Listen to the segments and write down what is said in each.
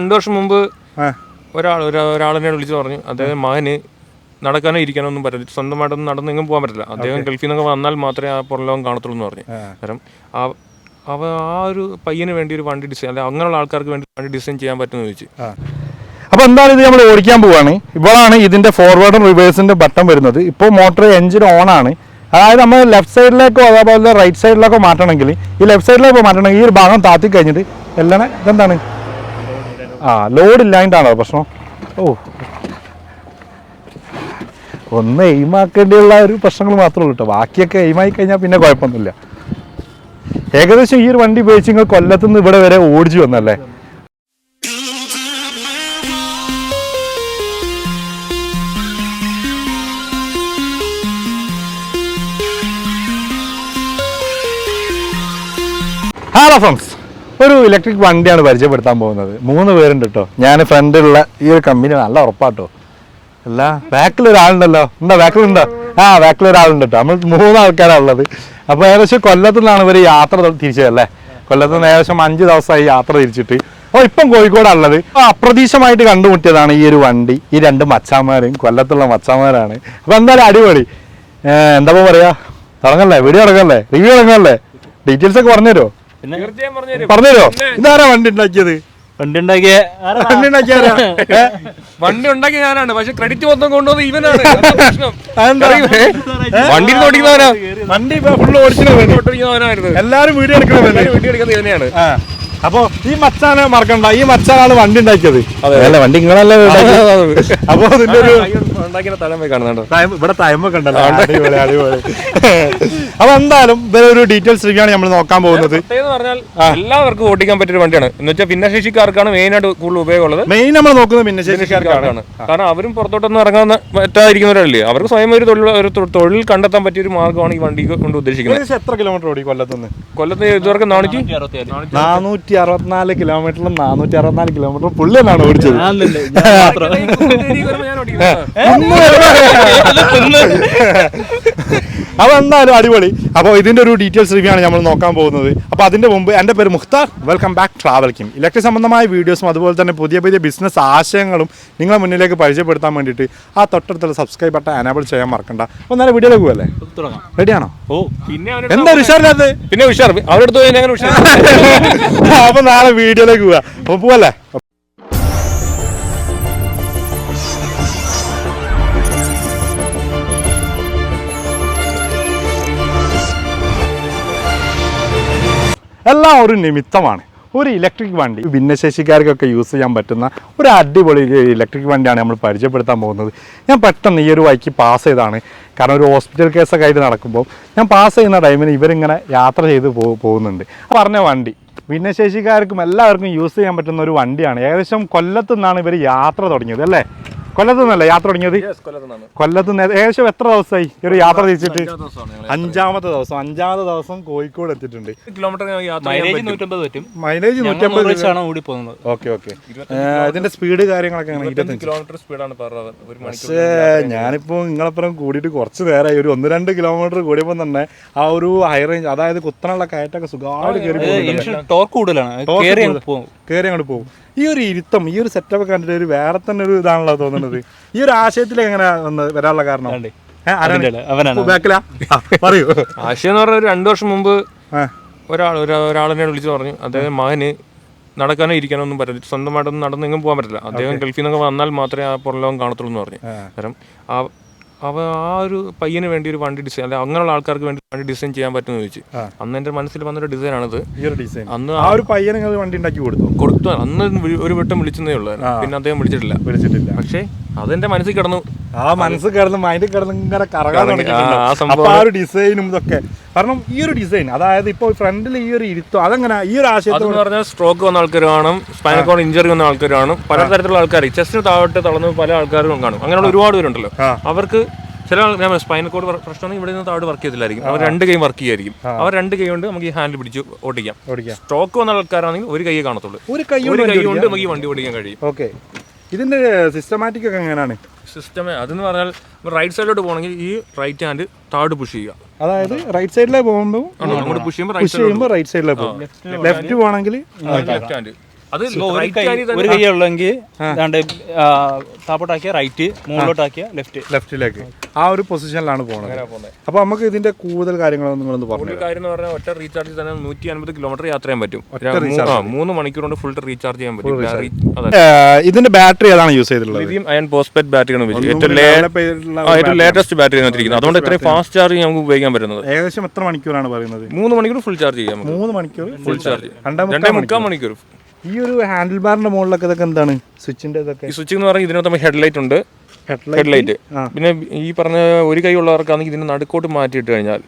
2 വർഷം മുമ്പ് ഒരാളെന്നെ വിളിച്ചു പറഞ്ഞു അദ്ദേഹം മകന് നടക്കാനോ ഇരിക്കാനോ ഒന്നും പറ്റില്ല, സ്വന്തമായിട്ടൊന്നും നടന്നെങ്കിലും പോകാൻ പറ്റില്ല, അദ്ദേഹം ഗൾഫിൽ നിന്നൊക്കെ വന്നാൽ മാത്രമേ ആ പുറലോകം കാണത്തുള്ളൂ എന്ന് പറഞ്ഞു. കാരണം ആ ഒരു പയ്യന് വേണ്ടി ഒരു വണ്ടി ഡിസൈൻ, അല്ലെ അങ്ങനെയുള്ള ആൾക്കാർക്ക് വേണ്ടി വണ്ടി ഡിസൈൻ ചെയ്യാൻ പറ്റുമെന്ന് ചോദിച്ചു. അപ്പോൾ എന്തായാലും ഇത് നമ്മൾ ഓടിക്കാൻ പോവുകയാണ്. ഇപ്പോഴാണ് ഇതിൻ്റെ ഫോർവേഡും റിവേഴ്സിൻ്റെ ബട്ടൺ വരുന്നത്. ഇപ്പോൾ മോട്ടർ എഞ്ചിൻ ഓണാണ്. അതായത് നമ്മൾ ലെഫ്റ്റ് സൈഡിലേക്കോ അതേപോലെ റൈറ്റ് സൈഡിലേക്കോ മാറ്റണമെങ്കിൽ ഈ ലെഫ്റ്റ് സൈഡിലേക്കോ മാറ്റണമെങ്കിൽ ഈ ഒരു ഭാഗം താത്തി കഴിഞ്ഞിട്ട് എല്ലാം ഇതെന്താണ് ലോഡ് ഇല്ലായിട്ടാണോ പ്രശ്നം? ഒന്ന് എയിമാക്കേണ്ടിയുള്ള ഒരു പ്രശ്നങ്ങൾ മാത്രമേ ഉള്ളൂ കേട്ടോ. ബാക്കിയൊക്കെ എയിമായി കഴിഞ്ഞാൽ പിന്നെ കുഴപ്പമൊന്നുമില്ല. ഏകദേശം ഈ ഒരു വണ്ടി ഉപയോഗിച്ച് നിങ്ങൾ കൊല്ലത്തുനിന്ന് ഇവിടെ വരെ ഓടിച്ചു വന്നല്ലേ? ഹലോ ഫ്രണ്ട്സ്, ഒരു ഇലക്ട്രിക് വണ്ടിയാണ് പരിചയപ്പെടുത്താൻ പോകുന്നത്. 3 പേരുണ്ട് കേട്ടോ. ഞാൻ ഫ്രണ്ടിലുള്ള ഈ ഒരു കമ്പനി നല്ല ഉറപ്പാട്ടോ. അല്ല ബാക്കിലൊരാളുണ്ടല്ലോ, എന്താ ബാക്കിലുണ്ടോ? ബാക്കിലൊരാളുണ്ട് കേട്ടോ. നമ്മൾ 3 ആൾക്കാരാണ് ഉള്ളത്. അപ്പോൾ ഏകദേശം കൊല്ലത്തു നിന്നാണ് ഇവർ യാത്ര തിരിച്ചതല്ലേ? കൊല്ലത്ത് നിന്ന് ഏകദേശം 5 ദിവസമായി യാത്ര തിരിച്ചിട്ട്. അപ്പോൾ ഇപ്പം കോഴിക്കോടാണുള്ളത്. അപ്രതീക്ഷിതമായിട്ട് കണ്ടുമുട്ടിയതാണ് ഈ ഒരു വണ്ടി. ഈ 2 മച്ചാന്മാരും കൊല്ലത്തുള്ള മച്ചാന്മാരാണ്. അപ്പോൾ എന്തായാലും അടിപൊളി. എന്താ പറയാ, തുടങ്ങല്ലേ? വീഡിയോ തുടങ്ങല്ലേ? റിവ്യൂ തുടങ്ങല്ലേ? ഡീറ്റെയിൽസ് ഒക്കെ പറഞ്ഞുതരുമോ? പറഞ്ഞുതരോ? ഇതാരാ വണ്ടി ഉണ്ടാക്കിയത്? വണ്ടി ഉണ്ടാക്കിയ ഞാനാണ്, പക്ഷെ ക്രെഡിറ്റ് മൊത്തം കൊണ്ടുവന്നത് ഇവനാണ്. വണ്ടി ഓടിക്കുന്നവനാ, വണ്ടി ഫുള്ള് ഓടിക്കുന്നവനായിരുന്നു. എല്ലാരും വീഡിയോ എടുക്കുന്നത് ഇവനെയാണ്. അപ്പൊ ഈ മച്ചാനെ മറക്കണ്ട, ഈ മച്ചാനാണ് വണ്ടി ഉണ്ടാക്കിയത്. അല്ല വണ്ടി നിങ്ങളല്ലേ? അപ്പൊ അതിന്റെ ഒരു ഇവിടെ തയമൊക്കെ ഉണ്ടല്ലോ. അടിപൊളി അടിപൊളി. അപ്പൊ എന്തായാലും ഒരു ഡീറ്റെയിൽസ് റിവ്യൂ ആണ് നമ്മൾ നോക്കാൻ പോകുന്നത്. പറഞ്ഞാൽ എല്ലാവർക്കും ഓടിക്കാൻ പറ്റിയ വണ്ടിയാണ്. എന്ന് വെച്ചാൽ ഭിന്നശേഷിക്കാർക്കാണ് മെയിൻ ആയിട്ട് കൂടുതൽ ഉപയോഗമുള്ളത്. മെയിൻ നമ്മൾ നോക്കുന്നത് ഭിന്നശേഷിക്കാർക്കാണ്. കാരണം അവരും പുറത്തോട്ടൊന്നും ഇറങ്ങാൻ പറ്റാതിരിക്കുന്നവരല്ലേ. അവർക്ക് സ്വയം ഒരു തൊഴിൽ കണ്ടെത്താൻ പറ്റിയ ഒരു മാർഗ്ഗമാണ് ഈ വണ്ടി കൊണ്ട് ഉദ്ദേശിക്കുന്നത്. എത്ര കിലോമീറ്റർ ഓടി കൊല്ലത്തുനിന്ന്? കൊല്ലത്ത് ഇതുവരെ 464 കിലോമീറ്ററിലും 464 കിലോമീറ്റർ പുള്ളി തന്നെയാണ് ഓടിച്ചത്. അപ്പൊ എന്തായാലും അടിപൊളി. അപ്പോൾ ഇതിന്റെ ഒരു ഡീറ്റെയിൽസ് റിവ്യൂ ആണ് നമ്മൾ നോക്കാൻ പോകുന്നത്. അപ്പോൾ അതിന്റെ മുമ്പ് എൻ്റെ പേര് Mukhtar. Welcome back travel Kim. Electric സംബന്ധമായ വീഡിയോസും അതുപോലെ തന്നെ പുതിയ പുതിയ ബിസിനസ് ആശയങ്ങളും നിങ്ങളെ മുന്നിലേക്ക് പരിചയപ്പെടുത്താൻ വേണ്ടിയിട്ട് ആ തൊട്ടടുത്തുള്ള സബ്സ്ക്രൈബ് ബട്ടൺ എനേബിൾ ചെയ്യാൻ മറക്കണ്ട. അപ്പോൾ നേരെ വീഡിയോയിലേക്ക് പോകല്ലേ? റെഡിയാണോ? എന്താ ഉഷാറില്ലാത്ത? പിന്നെ ഉഷാർ അവരെടുത്ത്. അപ്പൊ നാളെ വീഡിയോയിലേക്ക് പോവാ. അപ്പൊ പോവല്ലേ? എല്ലാം ഒരു നിമിത്തമാണ്. ഒരു ഇലക്ട്രിക് വണ്ടി ഭിന്നശേഷിക്കാർക്കൊക്കെ യൂസ് ചെയ്യാൻ പറ്റുന്ന ഒരു അടിപൊളി ഇലക്ട്രിക് വണ്ടിയാണ് നമ്മൾ പരിചയപ്പെടുത്താൻ പോകുന്നത്. ഞാൻ പെട്ടെന്ന് ഈ ഒരു വഴിക്ക് പാസ് ചെയ്താണ്. കാരണം ഒരു ഹോസ്പിറ്റൽ കേസൊക്കെ ആയിട്ട് നടക്കുമ്പോൾ ഞാൻ പാസ് ചെയ്യുന്ന ടൈമിന് ഇവരിങ്ങനെ യാത്ര ചെയ്ത് പോകുന്നുണ്ട്. പറഞ്ഞ വണ്ടി ഭിന്നശേഷിക്കാർക്കും എല്ലാവർക്കും യൂസ് ചെയ്യാൻ പറ്റുന്ന ഒരു വണ്ടിയാണ്. ഏകദേശം കൊല്ലത്തു നിന്നാണ് ഇവർ യാത്ര തുടങ്ങിയത് അല്ലേ? കൊല്ലത്തു നിന്നല്ലേ യാത്ര തുടങ്ങിയത്? കൊല്ലത്ത് നിന്ന് ഏകദേശം എത്ര ദിവസമായി ഈ ഒരു യാത്ര തിരിച്ചിട്ട്? 5ാമത്തെ ദിവസം കോഴിക്കോട് എത്തിയിട്ടുണ്ട്. മൈലേജ് 150. ഓക്കെ. ഇതിന്റെ സ്പീഡ് കാര്യങ്ങളൊക്കെ പക്ഷേ ഞാനിപ്പോ നിങ്ങളപ്പുറം കൂടിയിട്ട് കുറച്ച് നേരമായി. ഒരു 1-2 കിലോമീറ്റർ കൂടിയപ്പോൾ തന്നെ ആ ഒരു ഹൈ റേഞ്ച്, അതായത് കുത്തനുള്ള കയറ്റൊക്കെ സുഖമായിട്ട് കയറി അങ്ങോട്ട് പോകും. ഈ ഒരു ഇരുത്തം, ഈ ഒരു സെറ്റപ്പ് കണ്ടിട്ട് ഒരു വേറെ തന്നെ ഒരു ഇതാണല്ലോ തോന്നുന്നത്. ഈ ഒരു ആശയത്തിലേക്ക് എങ്ങനെ വരാനുള്ള കാരണം? പറയൂ. ആശയം എന്ന് പറഞ്ഞാൽ 2 വർഷം മുമ്പ് ഒരാളെന്നെ വിളിച്ചു പറഞ്ഞു അദ്ദേഹം മകന് നടക്കാനോ ഇരിക്കാനോ ഒന്നും പറ്റില്ല, സ്വന്തമായിട്ടൊന്നും നടന്നെങ്കിലും പോകാൻ പറ്റില്ല, അദ്ദേഹം ഗൾഫിൽ നിന്നൊക്കെ വന്നാൽ മാത്രമേ ആ പുറലോകം കാണത്തുള്ളൂ എന്ന് പറഞ്ഞു. കാരണം ആ ഒരു പയ്യന് വേണ്ടി ഒരു വണ്ടി ഡിസൈൻ, അല്ലെ അങ്ങനെയുള്ള ആൾക്കാർക്ക് വേണ്ടി വണ്ടി ഡിസൈൻ ചെയ്യാൻ പറ്റുമെന്ന് ചോദിച്ചു. അന്ന് എന്റെ മനസ്സിൽ വന്നൊരു ഡിസൈനാണിത്. അന്ന് ആ ഒരു പയ്യനെ വണ്ടി ഉണ്ടാക്കി കൊടുത്തു. അന്ന് ഒരു വട്ടം വിളിച്ചതേ ഉള്ളൂ, പിന്നെ അദ്ദേഹം വിളിച്ചിട്ടില്ല. പക്ഷേ അതെന്റെ മനസ്സിൽ കിടന്നു. മൈൻഡിൽ കിടന്ന് ഇങ്ങനെ കറങ്ങാൻ തുടങ്ങി ആ ഒരു ഡിസൈനും ഇതൊക്കെ. കാരണം ഈ ഒരു ഡിസൈൻ, അതായത് ഇപ്പോൾ ഫ്രണ്ടിൽ ഈ ഒരു ഇരുത്തം, അതെങ്ങനെ ഈ ഒരു ആശയം പറഞ്ഞാൽ സ്ട്രോക്ക് വന്ന ആൾക്കാർ കാണും, സ്പൈനൽ കോർഡ് ഇഞ്ചറി വന്ന ആൾക്കാർ കാണും, പലതരത്തിലുള്ള ആൾക്കാർ, ചെസ്റ്റിന് താഴോട്ട് തളർന്ന് പല ആൾക്കാരും കാണും. അങ്ങനെയുള്ള ഒരുപാട് പേരുണ്ടല്ലോ. അവർക്ക് ചില സ്പൈനൽ കോർഡ് പ്രശ്നം ഇവിടെ നിന്ന് താഴോട്ട് വർക്ക് ചെയ്തില്ലായിരിക്കും, അവർ 2 കൈ വർക്ക് ചെയ്യായിരിക്കും. അവർ 2 കൈ കൊണ്ട് നമുക്ക് ഈ ഹാൻഡിൽ പിടിച്ച് ഓടിക്കാം. സ്ട്രോക്ക് വന്ന ആൾക്കാരാണെങ്കിൽ ഒരു കൈ കാണത്തുള്ളൂ, ഒരു കൈ കൊണ്ട് നമുക്ക് ഈ വണ്ടി ഓടിക്കാൻ കഴിയും. ഓക്കെ. ഇതിന്റെ സിസ്റ്റമാറ്റിക് ഒക്കെ എങ്ങനെയാണ്? സിസ്റ്റമേ അതെന്ന് പറഞ്ഞാൽ റൈറ്റ് സൈഡിലോട്ട് പോകണമെങ്കിൽ ഈ റൈറ്റ് ഹാൻഡ് താഴോട്ട് പുഷ് ചെയ്യുക. അതായത് റൈറ്റ് സൈഡിലേക്ക് പോകുമ്പോൾ പുഷ് ചെയ്യുമ്പോൾ റൈറ്റ് സൈഡിലേക്ക് പോകും. ലെഫ്റ്റ് പോകണമെങ്കിൽ ലെഫ്റ്റ് ഹാൻഡ് അത് ഒരു കൈ ഉള്ളെങ്കിൽ താപ്പോട്ടാക്കിയ റൈറ്റ്, മുകളിലോട്ടാക്കിയ ലെഫ്റ്റിലേക്ക് ആ ഒരു പൊസിഷനിലാണ് പോകുന്നത്. അപ്പൊ നമുക്ക് ഇതിന്റെ കൂടുതൽ കാര്യങ്ങളൊന്നും നിങ്ങളൊന്ന് പറഞ്ഞു. കാര്യം എന്ന് പറഞ്ഞാൽ ഒറ്റ റീചാർജിൽ തന്നെ 150 കിലോമീറ്റർ യാത്ര ചെയ്യാൻ പറ്റും. 3 മണിക്കൂർ കൊണ്ട് ഫുൾ റീചാർജ് ചെയ്യാൻ പറ്റും. ഇതിന്റെ ബാറ്ററി ഏതാണ് യൂസ് ചെയ്തിട്ടുള്ളത്? ലിഥിയം അയൺ ഫോസ്ഫേറ്റ് ബാറ്ററിയാണ് ഏറ്റവും ലേറ്റസ്റ്റ് ബാറ്ററി വെച്ചിരിക്കുന്നത്. അതുകൊണ്ട് ഇത്രയും ഫാസ്റ്റ് ചാർജ് നമുക്ക് ഉപയോഗിക്കാൻ പറ്റുന്നത്. ഏകദേശം എത്ര മണിക്കൂറാണ് പറയുന്നത്? 3 മണിക്കൂർ ഫുൾ ചാർജ് ചെയ്യാം. 3 മണിക്കൂർ ഫുൾ ചാർജ്, 2.25 മണിക്കൂർ. ഈ ഒരു ഹാൻഡിൽ ബാറിന്റെ മുകളിലൊക്കെ ഇതൊക്കെ എന്താണ് സ്വിച്ചിന്റെ ഇതൊക്കെ? ഈ സ്വിച്ച് എന്ന് പറഞ്ഞാൽ ഇതിനകത്ത് നമ്മൾ ഹെഡ്ലൈറ്റ് ഉണ്ട്. ഹെഡ്ലൈറ്റ് പിന്നെ ഈ പറഞ്ഞ ഒരു കൈ ഉള്ളവർക്കാണെങ്കിൽ ഇതിന്റെ നടുക്കോട്ട് മാറ്റിയിട്ട് കഴിഞ്ഞാൽ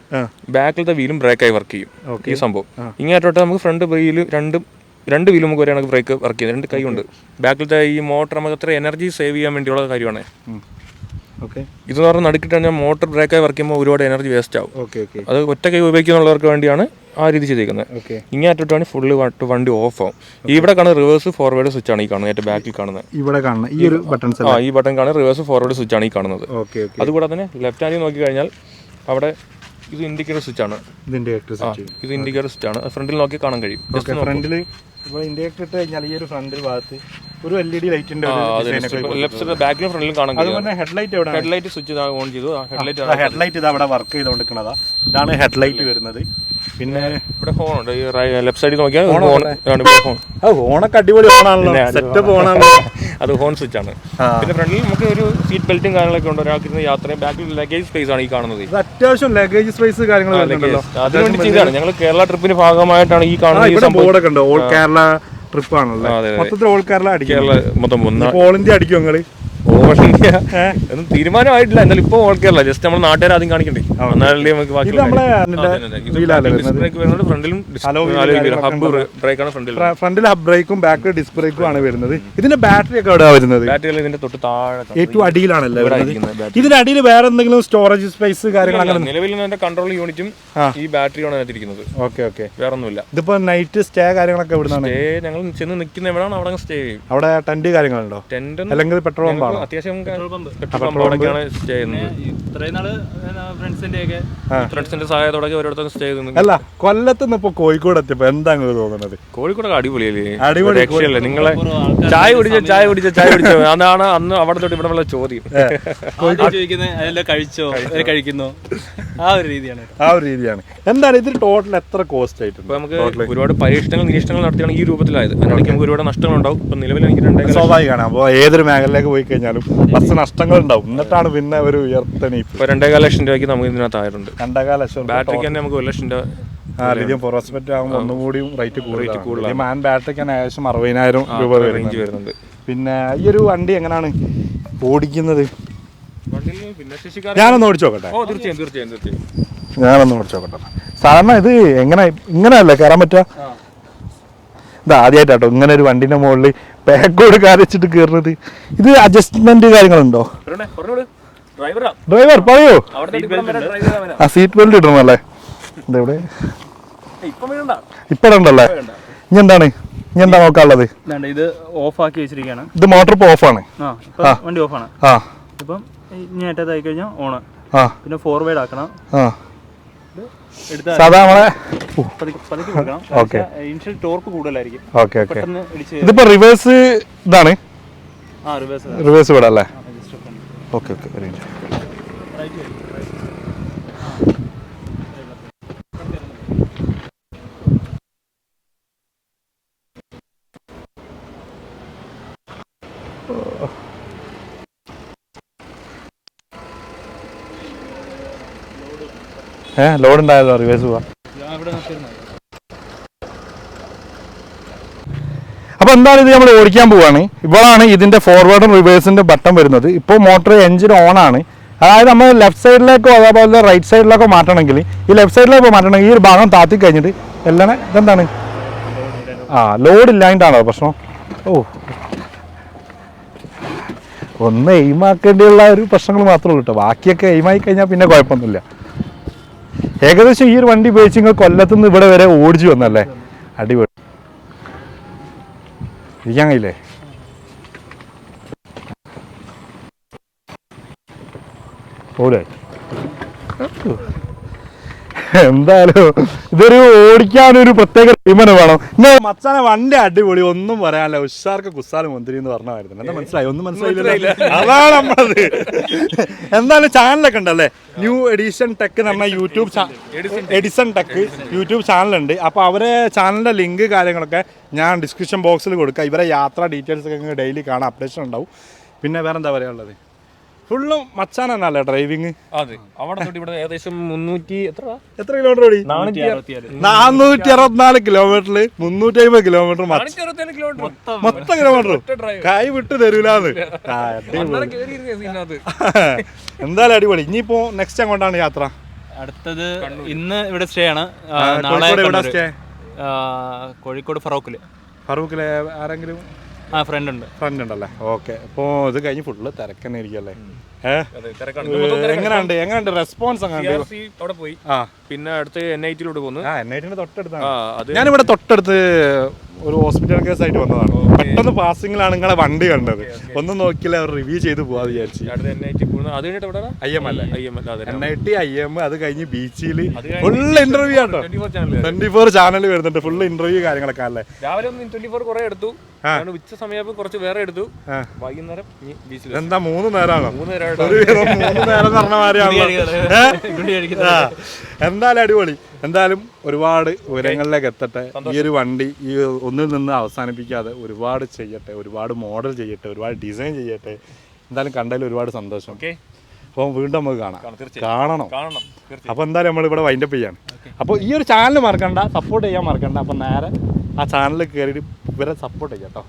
ബാക്കിലത്തെ വീലും ബ്രേക്കായി വർക്ക് ചെയ്യും. ഈ സംഭവം ഇങ്ങോട്ടോട്ട് നമുക്ക് ഫ്രണ്ട് വീല് രണ്ട് വീലും നമുക്ക് ഒരേ ബ്രേക്ക് വർക്ക് ചെയ്യുന്നത്. 2 കൈ ഉണ്ട്. ബാക്കിലത്തെ ഈ മോട്ടർ നമുക്ക് അത്ര എനർജി സേവ് ചെയ്യാൻ വേണ്ടിയുള്ള കാര്യമാണ്. ഇതെന്ന് പറഞ്ഞാൽ നടുക്കിട്ട് കഴിഞ്ഞാൽ മോട്ടർ ബ്രേക്കായി വർക്ക് ചെയ്യുമ്പോൾ ഒരുപാട് എനർജി വേസ്റ്റ് ആവും. അത് ഒറ്റ കൈ ഉപയോഗിക്കുന്നുള്ളവർക്ക് വേണ്ടിയാണ് ആ രീതി ചെയ്തിരിക്കുന്നത്. ഇങ്ങേറ്റിട്ടാണ് ഫുള്ള് വണ്ടി ഓഫ് ആവും. ഇവിടെ കാണുന്ന റിവേഴ്സ് ഫോർവേഡ് സ്വിച്ച് ആണ് ഈ കാണുന്നത്. ഏറ്റവും ബാക്കിൽ കാണുന്നത് ഇവിടെ കാണുന്ന ഈ ഒരു ബട്ടൺസ്, ഈ ബട്ടൺ കാണുന്ന റിവേഴ്സ് ഫോർവേഡ് സ്വിച്ച് ആണ് ഈ കാണുന്നത്. അതുകൂടാതെ തന്നെ ലെഫ്റ്റ് ഹാൻഡിൽ നോക്കി കഴിഞ്ഞാൽ അവിടെ ഇത് ഇൻഡിക്കേറ്റർ സ്വിച്ച് ആണ്. ഇത് ഇൻഡിക്കേറ്റർ സ്വിച്ച് ആണ്. ഫ്രണ്ടിൽ നോക്കി കാണാൻ കഴിയും. ഫ്രണ്ടിൽ ഇൻഡിക്കേറ്റർ ഇട്ട് കഴിഞ്ഞാൽ ഈ ഒരു ഫ്രണ്ടിൽ ഭാഗത്ത് ഒരു LED ലൈറ്റിന്റെ ബാക്കിലും ഫ്രണ്ടിലും കാണാൻ കഴിയും. ഹെഡ്ലൈറ്റ് സ്വിച്ച് ഓൺ ചെയ്തു. ഹെഡ്ലൈറ്റ് ഇത് അവിടെ വർക്ക് ചെയ്തുകൊണ്ടിരിക്കുന്നതാ. ഇതാണ് ഹെഡ്ലൈറ്റ് വരുന്നത്. പിന്നെ ഇവിടെ ഹോൺ ഉണ്ട്. ഈ ലെഫ്റ്റ് സൈഡിൽ നോക്കിയാൽ ഹോണൊക്കെ അടിപൊളി ഹോണാണല്ലോ, സെറ്റപ്പ് ഹോണാണല്ലോ. അത് ഹോൺ സ്വിച്ച് ആണ്. പിന്നെ ഫ്രണ്ടിൽ നമുക്ക് ഒരു സീറ്റ് ബെൽറ്റും കാര്യങ്ങളൊക്കെ ഉണ്ട്. ഒരാൾക്ക് യാത്രയും ബാക്കിൽ ലഗേജ് സ്പേസ് ആണ് ഈ കാണുന്നത്. അത്യാവശ്യം ലഗേജ് സ്പേസ് കാര്യങ്ങൾ അതിനുവേണ്ടി ചെയ്താണ്. ഞങ്ങൾ കേരള ട്രിപ്പിന് ഭാഗമായിട്ടാണ് ഈ കാണുന്നത്. ബോർഡൊക്കെ ഉണ്ട്. ഓൾ കേരള ട്രിപ്പ് ആണല്ലോ. മൊത്തത്തിൽ ഓൾ കേരള അടിക്കും. ഓൾ ഇന്ത്യ അടിക്കും ഞങ്ങള്. ഓൾ ഇന്ത്യ ഒന്നും തീരുമാനമായിട്ടില്ല. എന്നാലും ഇപ്പൊ ഓൾ കേരള ജസ്റ്റ് നമ്മൾ നാട്ടുകാർ ആദ്യം കാണിക്കണ്ടേ. ഫ്രണ്ടിൽ ഹബ് ബ്രേക്കും ബാക്കിൽ ഡിസ്ക് ബ്രേക്കും ആണ് വരുന്നത്. ഇതിന്റെ ബാറ്ററി ഒക്കെ എവിടെ വരുന്നത്? ബാറ്ററി ഇതിന്റെ തൊട്ട് താഴെ ഏറ്റവും അടിയിലാണല്ലോ. ഇതിന്റെ അടിയിൽ വേറെ എന്തെങ്കിലും സ്റ്റോറേജ് സ്പേസ് കാര്യങ്ങൾ? നിലവിൽ കൺട്രോൾ യൂണിറ്റും ഈ ബാറ്ററിയാണ് അതിനകത്തിരിക്കുന്നത്. ഓക്കെ വേറെ ഒന്നുമില്ല. ഇതിപ്പോ നൈറ്റ് സ്റ്റേ കാര്യങ്ങളൊക്കെ എവിടുന്നാണ്? ഞങ്ങൾ ചെന്ന് നിൽക്കുന്ന എവിടെയാണ് അവിടെ സ്റ്റേ ചെയ്യും. അവിടെ ടെന്റ് കാര്യങ്ങളുണ്ടോ? ടെന്റ് അല്ലെങ്കിൽ പെട്രോൾ പമ്പാണ്? അത്യാവശ്യം സ്റ്റേ ചെയ്യുന്നത്. ഫ്രണ്ട്സിന്റെ സഹായത്തോടെ ഓരോരുത്തരും സ്റ്റേ ചെയ്യുന്നത്. അല്ല, കൊല്ലത്തുനിന്ന് ഇപ്പൊ കോഴിക്കോട് എത്തിയപ്പോ എന്താ തോന്നുന്നത്? കോഴിക്കോടൊക്കെ അടിപൊളിയല്ലേ? രക്ഷയല്ലേ? നിങ്ങളെ ചായ കുടിച്ചോ അതാണ് അന്ന് അവിടെ തൊട്ട് ഇവിടെ ഉള്ള ചോദ്യം. കഴിക്കുന്നു ആ ഒരു രീതിയാണ്. എന്താണ് ഇതിൽ ടോട്ടൽ എത്ര കോസ്റ്റ് ആയിട്ടുണ്ട്? നമുക്ക് ഒരുപാട് പരീക്ഷണങ്ങൾ നിരീക്ഷണങ്ങൾ നടത്തിയാണ് ഈ രൂപത്തിലായത്. അതിനിടയ്ക്ക് നമുക്ക് ഒരുപാട് നഷ്ടങ്ങൾ ഉണ്ടാവും. ഇപ്പൊ നിലവിൽ എനിക്ക് 2 സ്വാഭാവികമാണ്. അപ്പോൾ ഏതൊരു മേഖലയിലേക്ക് പോയി കഴിഞ്ഞാലും ബസ് നഷ്ടങ്ങൾ ഉണ്ടാവും. എന്നിട്ടാണ് പിന്നെ ഒരു ഉയർത്തണീപ്പ്. ഇപ്പൊ 2.5 ലക്ഷം രൂപയ്ക്ക് നമുക്ക് ഇതിനകത്ത് ആയിട്ടുണ്ട്. 2.5 ലക്ഷം. ബാറ്ററിക്ക് തന്നെ നമുക്ക് 1 ലക്ഷം രൂപ. ലിഥിയം ഫോസ്ഫേറ്റ് ആകുമ്പോൾ ഒന്നുകൂടിയും റേറ്റ് കൂടുതലാണ്. മാൻ ബാറ്ററിക്ക് തന്നെ ഏകദേശം 60,000 രൂപ വരുന്നുണ്ട്. പിന്നെ ഈ ഒരു വണ്ടി എങ്ങനെയാണ് ഓടിക്കുന്നത്? ഞാനൊന്ന് ഓടിച്ചു നോക്കട്ടെ. തീർച്ചയായും ഞാനൊന്ന് ഓടിച്ചു നോക്കട്ടെ. സാധാരണ ഇത് ഇങ്ങനെയല്ലേ കയറാൻ പറ്റുക? ഇത് ആദ്യമായിട്ടോ ഇങ്ങനെ ഒരു വണ്ടിന്റെ മുകളിൽ പാക്കോട് കാരച്ചിട്ട് കയറുന്നത്. ഇത് അഡ്ജസ്റ്റ്മെന്റ് കാര്യങ്ങളുണ്ടോ? ഡ്രൈവർ പറയൂ. ആ സീറ്റ് ബെൽറ്റ് ഇടണമല്ലേ? ഇതെവിടെ ഇപ്പഴല്ലേ? ഇനി എന്താ നോക്കാനുള്ളത്? ഇത് ഓഫ് ആക്കി വെച്ചിരിക്കുകയാണ്. ഇത് മോട്ടോർ ഇപ്പൊ ഓഫാണ്. വണ്ടി ഓഫാണ്. ഇപ്പം ഇനി ഏറ്റത്തായി കഴിഞ്ഞാൽ ഓണ്. പിന്നെ ഫോർവേഡ് ആക്കണം. സാധാ നമ്മളെ ഇനിഷ്യൽ ടോർക്ക് കൂടുതലായിരിക്കും. ഇതിപ്പോ റിവേഴ്സ് ഇതാണ്. റിവേഴ്സ് ഇവിടെ അല്ലേ? ഓക്കെ. ലോഡ് ഉണ്ടായല്ലോ. റിവേഴ്സ് പോവാ. അപ്പൊ എന്താണ് ഇത് നമ്മൾ ഓടിക്കാൻ പോവാണ്. ഇവളാണ് ഇതിന്റെ ഫോർവേഡും റിവേഴ്സിന്റെ ബട്ടൺ വരുന്നത്. ഇപ്പോൾ മോട്ടോർ എഞ്ചിൻ ഓൺ ആണ്. അതായത് നമ്മൾ ലെഫ്റ്റ് സൈഡിലേക്കോ അതേപോലെ റൈറ്റ് സൈഡിലേക്കോ മാറ്റണമെങ്കിൽ ഈ ലെഫ്റ്റ് സൈഡിലേക്കോ മാറ്റണമെങ്കിൽ ഈ ഒരു ഭാഗം താത്തി കഴിഞ്ഞിട്ട് എല്ലാം ഇതെന്താണ് ലോഡ് ഇല്ലായിട്ടാണോ പ്രശ്നം? ഒന്ന് എയിമാക്കേണ്ടിയുള്ള ഒരു പ്രശ്നങ്ങൾ മാത്രമേ ഉള്ളൂ കേട്ടോ. ബാക്കിയൊക്കെ എയിമായി കഴിഞ്ഞാൽ പിന്നെ കുഴപ്പമൊന്നുമില്ല. ഏകദേശം ഈ ഒരു വണ്ടി ഉപയോഗിച്ച് നിങ്ങൾ കൊല്ലത്തുനിന്ന് ഇവിടെ വരെ ഓടിച്ചു വന്നല്ലേ? അടിപൊളി. ഇരിക്കാൻ കഴിയില്ലേ? ഓടെ എന്തായാലും ഇതൊരു ഓടിക്കാനൊരു പ്രത്യേക ടീമനെ വേണം. മച്ചാനെ വണ്ടി അടിപൊളി, ഒന്നും പറയാനല്ല. ഉഷാർക്ക് കുസാലും മുന്തിരി എന്ന് പറഞ്ഞായിരുന്നു. എന്താ മനസ്സിലായി? ഒന്നും മനസ്സിലായില്ല. അതാണ് നമ്മളത്. എന്തായാലും ചാനലൊക്കെ ഉണ്ടല്ലേ, ന്യൂ എഡിഷൻ ടെക് എന്ന് പറഞ്ഞ യൂട്യൂബ് എഡിസൺ ടെക് യൂട്യൂബ് ചാനലുണ്ട്. അപ്പോൾ അവരെ ചാനലിൻ്റെ ലിങ്ക് കാര്യങ്ങളൊക്കെ ഞാൻ ഡിസ്ക്രിപ്ഷൻ ബോക്സിൽ കൊടുക്കാം. ഇവരെ യാത്രാ ഡീറ്റെയിൽസ് ഒക്കെ ഡെയിലി കാണാൻ അപ്ഡേഷൻ ഉണ്ടാവും. പിന്നെ വേറെ എന്താ പറയാനുള്ളത്, ഫുള്ളും മച്ചാനല്ലേ ഡ്രൈവിങ്. അതെ, അവിടെ തൊട്ട് ഇവിടെ ഏകദേശം 300 എത്ര കിലോമീറ്റർ ഓടി? 464 കിലോമീറ്ററിൽ 350 കിലോമീറ്റർ മൊത്തം കിലോമീറ്റർ കൈ വിട്ട് തരൂലാന്ന്. എന്തായാലും അടിപൊളി. ഇനിയിപ്പോ നെക്സ്റ്റ് അങ്ങോട്ടാണ് യാത്ര? അടുത്തത് ഇന്ന് ഇവിടെ സ്റ്റേ ആണ്. കോഴിക്കോട് ഫറൂഖിലെ ആരെങ്കിലും ഫ്രണ്ട് ഉണ്ടല്ലേ? ഓക്കെ. അപ്പോൾ ഇത് കഴിഞ്ഞ് ഫുള്ള് തിരക്കന്നെ ഇരിക്കല്ലേ? എങ്ങനെയുണ്ട് റെസ്പോൺസ്? അവിടെ പോയി, പിന്നെ അടുത്ത് NIT-ലോട്ട് പോകുന്നു. NIT-ന്റെ തൊട്ടടുത്താണ്. ഞാനിവിടെ തൊട്ടടുത്ത് ഒരു ഹോസ്പിറ്റൽ കേസ് ആയിട്ട് വന്നതാണ്. പെട്ടെന്ന് പാസിംഗിലാണ് നിങ്ങളെ വണ്ടി കണ്ടത്. ഒന്നും നോക്കിയില്ല, അവർ റിവ്യൂ ചെയ്ത് പോവാ വിചാരിച്ചു. NIT IM അത് കഴിഞ്ഞ് ബീച്ചിൽ ഫുൾ ഇന്റർവ്യൂ ആട്ടോ. 24 ചാനൽ വരുന്നുണ്ട്, ഫുൾ ഇന്റർവ്യൂ കാര്യങ്ങളൊക്കെ അല്ലേ. രാവിലെ 24 കുറെ എടുത്തു, ഉച്ച സമയം കുറച്ച് വേറെ എടുത്തു, വൈകുന്നേരം ബീച്ചിൽ. എന്താ 3 നേരമാണോ? 3 നേരം പറഞ്ഞ മാതിരിയാണല്ലോ. എന്തായാലും അടിപൊളി. എന്തായാലും ഒരുപാട് ഉയരങ്ങളിലേക്ക് എത്തട്ടെ ഈ ഒരു വണ്ടി. ഈ ഒന്നിൽ നിന്ന് അവസാനിപ്പിക്കാതെ ഒരുപാട് ചെയ്യട്ടെ, ഒരുപാട് മോഡൽ ചെയ്യട്ടെ, ഒരുപാട് ഡിസൈൻ ചെയ്യട്ടെ. എന്തായാലും കണ്ടതിൽ ഒരുപാട് സന്തോഷം. അപ്പോൾ വീണ്ടും നമുക്ക് കാണണം. അപ്പോൾ എന്തായാലും നമ്മളിവിടെ വൈൻഡപ്പ് ചെയ്യാണ്. അപ്പോൾ ഈ ഒരു ചാനൽ മറക്കണ്ട, സപ്പോർട്ട് ചെയ്യാൻ മറക്കണ്ട. അപ്പോൾ നേരെ ആ ചാനലിൽ കയറിയിട്ട് ഇവരെ സപ്പോർട്ട് ചെയ്യാം കേട്ടോ.